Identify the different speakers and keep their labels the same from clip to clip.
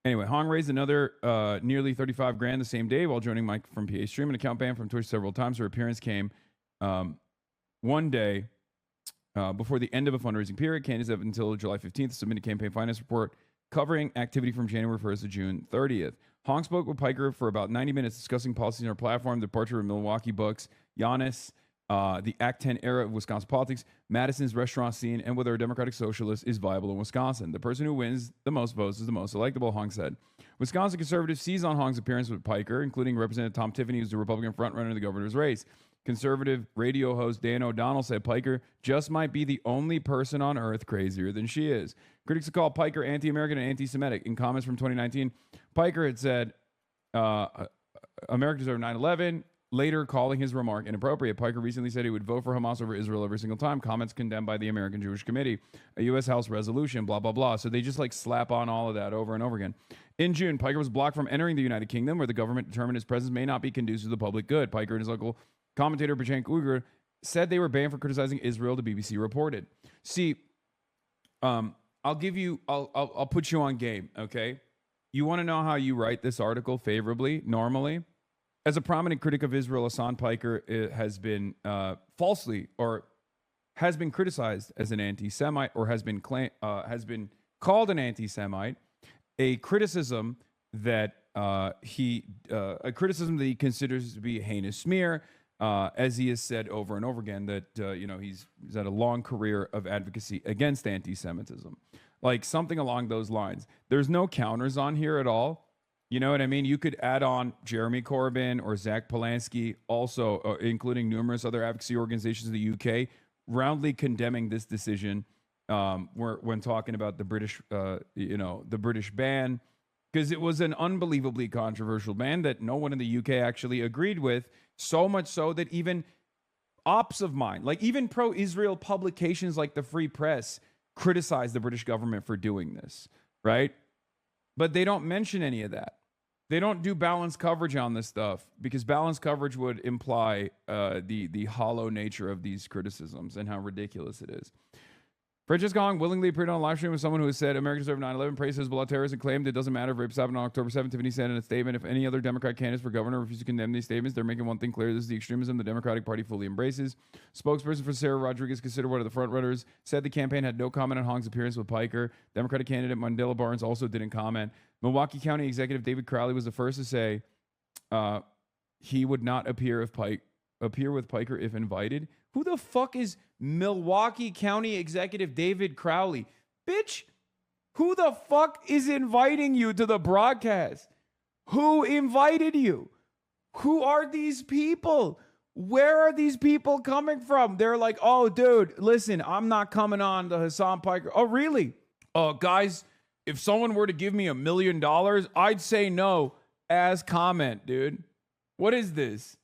Speaker 1: Anyway, Hong raised another nearly 35 grand the same day while joining Mike from PA Stream. An account banned from Twitch several times. Her appearance came one day before the end of a fundraising period. Candace up until July 15th submitted a campaign finance report covering activity from January 1st to June 30th. Hong spoke with Piker for about 90 minutes discussing policies on her platform, the departure of Milwaukee Bucks, Giannis, the Act 10 era of Wisconsin politics, Madison's restaurant scene, and whether a Democratic Socialist is viable in Wisconsin. The person who wins the most votes is the most electable, Hong said. Wisconsin conservatives seized on Hong's appearance with Piker, including Representative Tom Tiffany, who's the Republican frontrunner in the governor's race. Conservative radio host Dan O'Donnell said Piker just might be the only person on earth crazier than she is. Critics have called Piker anti-American and anti-Semitic. In comments from 2019, Piker had said, America deserved 9/11, later calling his remark inappropriate. Piker recently said he would vote for Hamas over Israel every single time. Comments condemned by the American Jewish Committee, a U.S. House resolution, blah, blah, blah. So they just like slap on all of that over and over again. In June, Piker was blocked from entering the United Kingdom, where the government determined his presence may not be conducive to the public good. Piker and his local commentator, Bachank Uyghur, said they were banned for criticizing Israel, the BBC reported. See, I'll put you on game, okay? You want to know how you write this article favorably, normally? As a prominent critic of Israel, Hasan Piker has been falsely or has been criticized as an anti-Semite or has been called an anti-Semite. A criticism that he considers to be a heinous smear, as he has said over and over again that he's had a long career of advocacy against anti-Semitism, like something along those lines. There's no counters on here at all. You know what I mean? You could add on Jeremy Corbyn or Zach Polanski, also including numerous other advocacy organizations in the UK, roundly condemning this decision when talking about the British, the British ban, because it was an unbelievably controversial ban that no one in the UK actually agreed with, so much so that even ops of mine, like even pro-Israel publications like the Free Press, criticized the British government for doing this, right? But they don't mention any of that. They don't do balanced coverage on this stuff because balanced coverage would imply the hollow nature of these criticisms and how ridiculous it is. Francesca Hong willingly appeared on a live stream with someone who has said America deserved 9/11, praised Hezbollah terrorists, and claimed it doesn't matter if rapes happened on October 7th. Tiffany said in a statement, if any other Democrat candidates for governor refuse to condemn these statements, they're making one thing clear. This is the extremism the Democratic Party fully embraces. Spokesperson for Sarah Rodriguez, considered one of the frontrunners, said the campaign had no comment on Hong's appearance with Piker. Democratic candidate Mandela Barnes also didn't comment. Milwaukee County Executive David Crowley was the first to say he would not appear with Piker if invited. Who the fuck is Milwaukee County Executive David Crowley? Bitch, who the fuck is inviting you to the broadcast? Who invited you? Who are these people? Where are these people coming from? They're like, oh, dude, listen, I'm not coming on to Hasan Piker. Oh, really? Guys, if someone were to give me $1 million, I'd say no as comment, dude. What is this?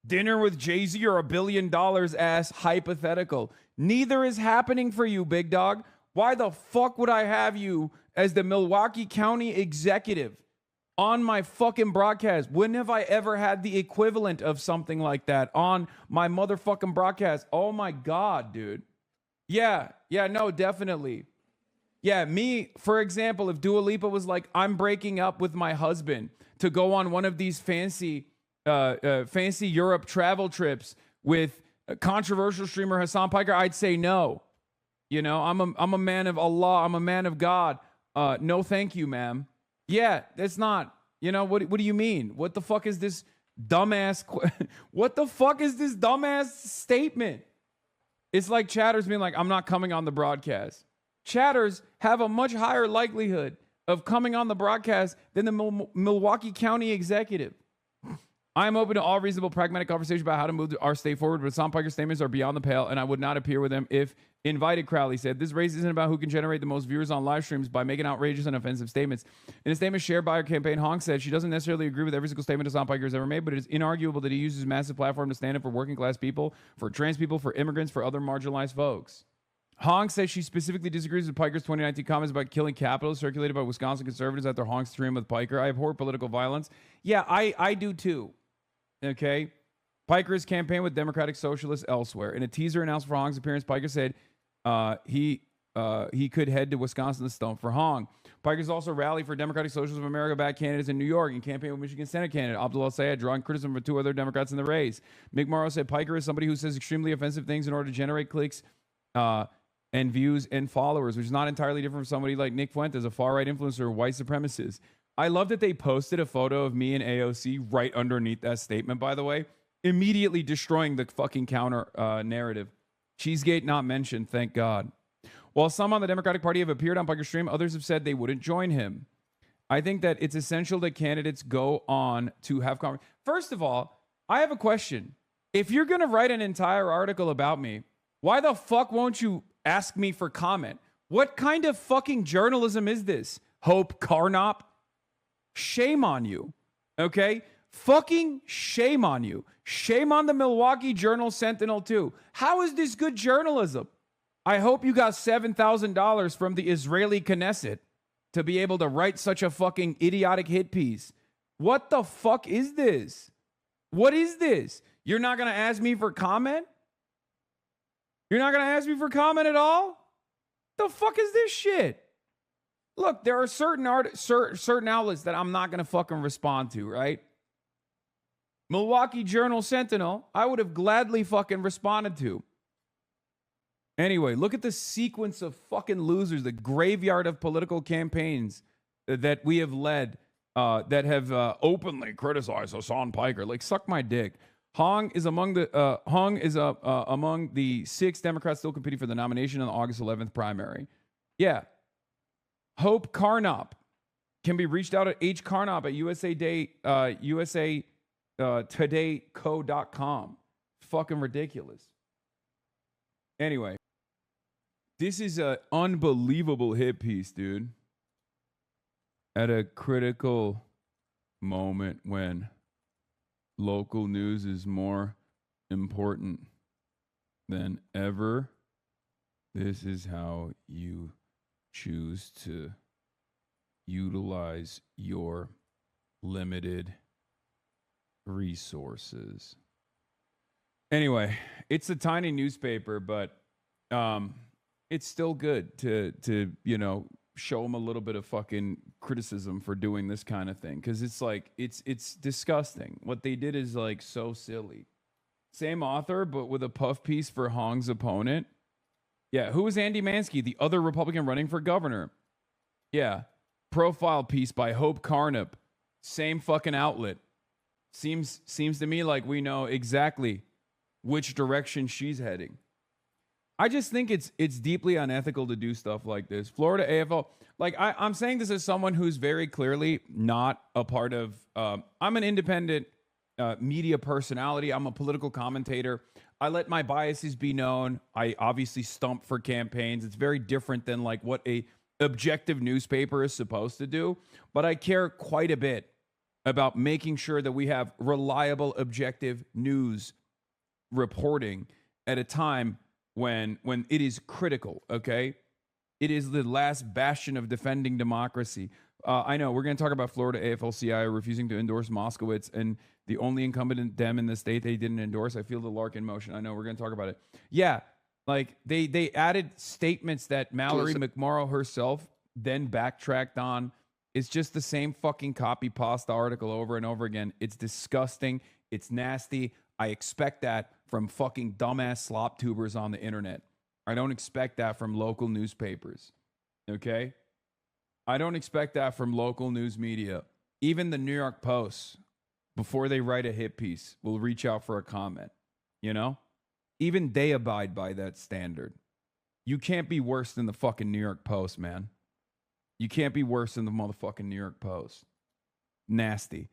Speaker 1: Dinner with Jay-Z or $1 billion ass hypothetical. Neither is happening for you, big dog. Why the fuck would I have you as the Milwaukee County executive on my fucking broadcast? When have I ever had the equivalent of something like that on my motherfucking broadcast? Oh my God, dude. Yeah, no, definitely. Yeah, me, for example, if Dua Lipa was like, I'm breaking up with my husband to go on one of these fancy Europe travel trips with a controversial streamer Hasan Piker, I'd say no. You know, I'm a man of Allah. I'm a man of God. No, thank you, ma'am. Yeah, that's not. You know, what do you mean? What the fuck is this dumbass? What the fuck is this dumbass statement? It's like chatters being like, I'm not coming on the broadcast. Chatters have a much higher likelihood of coming on the broadcast than the Milwaukee County executive. I'm open to all reasonable, pragmatic conversation about how to move our state forward, but Hasan Piker's statements are beyond the pale, and I would not appear with them if invited, Crowley said. This race isn't about who can generate the most viewers on live streams by making outrageous and offensive statements. In a statement shared by her campaign, Hong said she doesn't necessarily agree with every single statement Hasan Piker has ever made, but it is inarguable that he uses his massive platform to stand up for working class people, for trans people, for immigrants, for other marginalized folks. Hong says she specifically disagrees with Piker's 2019 comments about killing capitalists circulated by Wisconsin conservatives after Hong stream with Piker. I abhor political violence. Yeah, I do too. Okay. Piker has campaigned with Democratic Socialists elsewhere. In a teaser announced for Hong's appearance, Piker said he he could head to Wisconsin to stump for Hong. Piker's also rallied for Democratic Socialists of America-backed candidates in New York and campaigned with Michigan Senate candidate Abdul El-Sayed, drawing criticism from 2 other Democrats in the race. Mick Morrow said Piker is somebody who says extremely offensive things in order to generate clicks and views and followers, which is not entirely different from somebody like Nick Fuentes, a far-right influencer or white supremacist. I love that they posted a photo of me and AOC right underneath that statement, by the way, immediately destroying the fucking counter narrative. Cheesegate not mentioned, thank God. While some on the Democratic Party have appeared on Piker's stream, others have said they wouldn't join him. I think that it's essential that candidates go on to have conversations. First of all, I have a question. If you're going to write an entire article about me, why the fuck won't you ask me for comment? What kind of fucking journalism is this? Hope Carnop? Shame on you. Okay? Fucking shame on you. Shame on the Milwaukee Journal Sentinel too. How is this good journalism? I hope you got $7,000 from the Israeli Knesset to be able to write such a fucking idiotic hit piece. What the fuck is this? What is this? You're not going to ask me for comment? You're not going to ask me for comment at all? The fuck is this shit? Look, there are certain outlets that I'm not going to fucking respond to, right? Milwaukee Journal Sentinel, I would have gladly fucking responded to. Anyway, look at the sequence of fucking losers, the graveyard of political campaigns that we have led that have openly criticized Hasan Piker. Like, suck my dick. Hong is among the 6 Democrats still competing for the nomination in the August 11th primary. Yeah. Hope Carnop can be reached out at hcarnop at usatodayco.com. Fucking ridiculous. Anyway, this is an unbelievable hit piece, dude. At a critical moment when local news is more important than ever, this is how you choose to utilize your limited resources. Anyway, it's a tiny newspaper, but it's still good to show them a little bit of fucking criticism for doing this kind of thing, because it's like it's disgusting. What they did is like so silly. Same author, but with a puff piece for Hong's opponent. Yeah, who is Andy Mansky, the other Republican running for governor? Yeah, profile piece by Hope Carnop. Same fucking outlet. Seems to me like we know exactly which direction she's heading. I just think it's deeply unethical to do stuff like this. Florida AFL, like I'm saying this as someone who's very clearly not a part of, I'm an independent media personality. I'm a political commentator. I let my biases be known. I obviously stump for campaigns. It's very different than like what a objective newspaper is supposed to do. But I care quite a bit about making sure that we have reliable, objective news reporting at a time when it is critical, okay? It is the last bastion of defending democracy. I know we're going to talk about Florida AFL-CIO refusing to endorse Moskowitz and the only incumbent Dem in the state they didn't endorse. I feel the Larkin motion. I know we're going to talk about it. Yeah, like they added statements that Mallory McMorrow herself then backtracked on. It's just the same fucking copy pasta article over and over again. It's disgusting. It's nasty. I expect that from fucking dumbass slop tubers on the internet. I don't expect that from local newspapers. Okay? I don't expect that from local news media. Even the New York Post, before they write a hit piece, will reach out for a comment. You know? Even they abide by that standard. You can't be worse than the fucking New York Post, man. You can't be worse than the motherfucking New York Post. Nasty.